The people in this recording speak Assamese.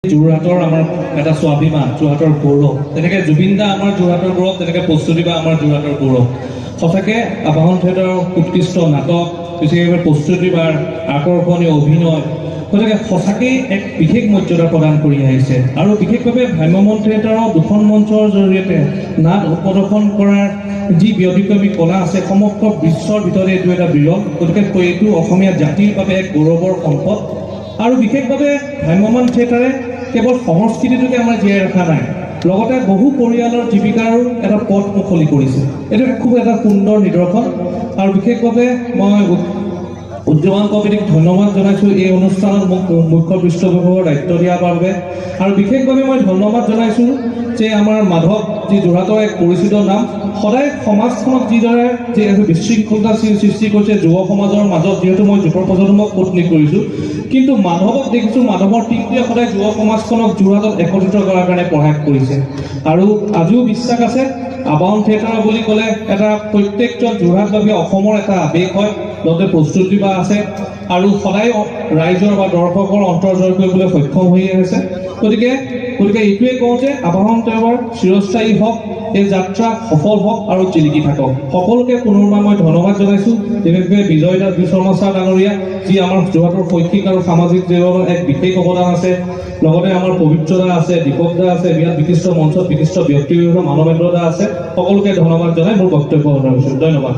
যোৰহাটৰ আমাৰ এটা স্বাভিমান, যোৰহাটৰ গৌৰৱ। তেনেকৈ জুবিন দা আমাৰ যোৰহাটৰ গৌৰৱ, তেনেকৈ প্ৰস্তুতি বা আমাৰ যোৰহাটৰ গৌৰৱ। সঁচাকৈ আবাহন থিয়েটাৰৰ উৎকৃষ্ট নাটক, বিশেষভাৱে প্ৰস্তুতি বাৰ আকৰ্ষণীয় অভিনয়, গতিকে সঁচাকেই এক বিশেষ মৰ্যাদা প্ৰদান কৰি আহিছে। আৰু বিশেষভাৱে ভ্ৰাম্যমাণ থিয়েটাৰৰ দুখন মঞ্চৰ জৰিয়তে নাট প্ৰদৰ্শন কৰাৰ যি ব্যতিক্ৰমী কলা আছে, সমগ্ৰ বিশ্বৰ ভিতৰতে এইটো এটা বিৰল। গতিকে এইটো অসমীয়া জাতিৰ বাবে এক গৌৰৱৰ সম্পদ। আৰু বিশেষভাৱে ভ্ৰাম্যমাণ থিয়েটাৰে কেৱল সংস্কৃতিটোকে আমাৰ জীয়াই ৰখা নাই, লগতে বহু পৰিয়ালৰ জীৱিকাৰো এটা পথ মুকলি কৰিছে। এইটো খুব এটা সুন্দৰ নিদৰ্শন। আৰু বিশেষভাৱে মই উদযাপন কমিটিক ধন্যবাদ জনাইছোঁ এই অনুষ্ঠানত মোক মুখ্য পৃষ্ঠপোষকৰ দায়িত্ব দিয়াৰ বাবে। আৰু বিশেষভাৱে মই ধন্যবাদ জনাইছোঁ যে আমাৰ মাধৱ, যি যোৰহাটৰ এক পৰিচিত নাম, সদায় সমাজখনক যিদৰে যে বিশৃংখলতা সৃষ্টি কৰিছে যুৱ সমাজৰ মাজত, যিহেতু মই যুৱ প্ৰজন্মক পত্নী কৰিছোঁ, কিন্তু মাধৱক দেখিছোঁ, মাধৱৰ টিমটোৱে সদায় যুৱ সমাজখনক যোৰহাটত একত্ৰিত কৰাৰ কাৰণে প্ৰয়াস কৰিছে। আৰু আজিও বিশ্বাস আছে, আবাহন থিয়েটাৰ বুলি ক'লে এটা প্ৰত্যেকজন যোৰহাটবাসী অসমৰ এটা আৱেগ হয়, লগতে প্ৰস্তুতি বা আছে, আৰু সদায় ৰাইজৰ বা দৰ্শকৰ অন্তৰ জয় কৰিবলৈ সক্ষম হৈ আছে। গতিকে এইটোৱে কওঁ যে আবাহন থিয়েটাৰ চিৰস্থায়ী হওক, এই যাত্ৰা সফল হওক আৰু জিলিকি থাকক। সকলোকে পুনৰবাৰ মই ধন্যবাদ জনাইছোঁ। বিশেষভাৱে বিজয় দাস শৰ্মা ছাৰ ডাঙৰীয়া, যি আমাৰ যোৰহাটৰ শৈক্ষিক আৰু সামাজিক জীৱনত এক বিশেষ অৱদান আছে, লগতে আমাৰ পবিত্ৰ দা আছে, দীপক দা আছে, বিৰাট বিশিষ্ট মঞ্চত বিশিষ্ট ব্যক্তিগত মানৱেন্দ্ৰ দা আছে। সকলোকে ধন্যবাদ জনাই মোৰ বক্তব্য সামৰিছোঁ। ধন্যবাদ।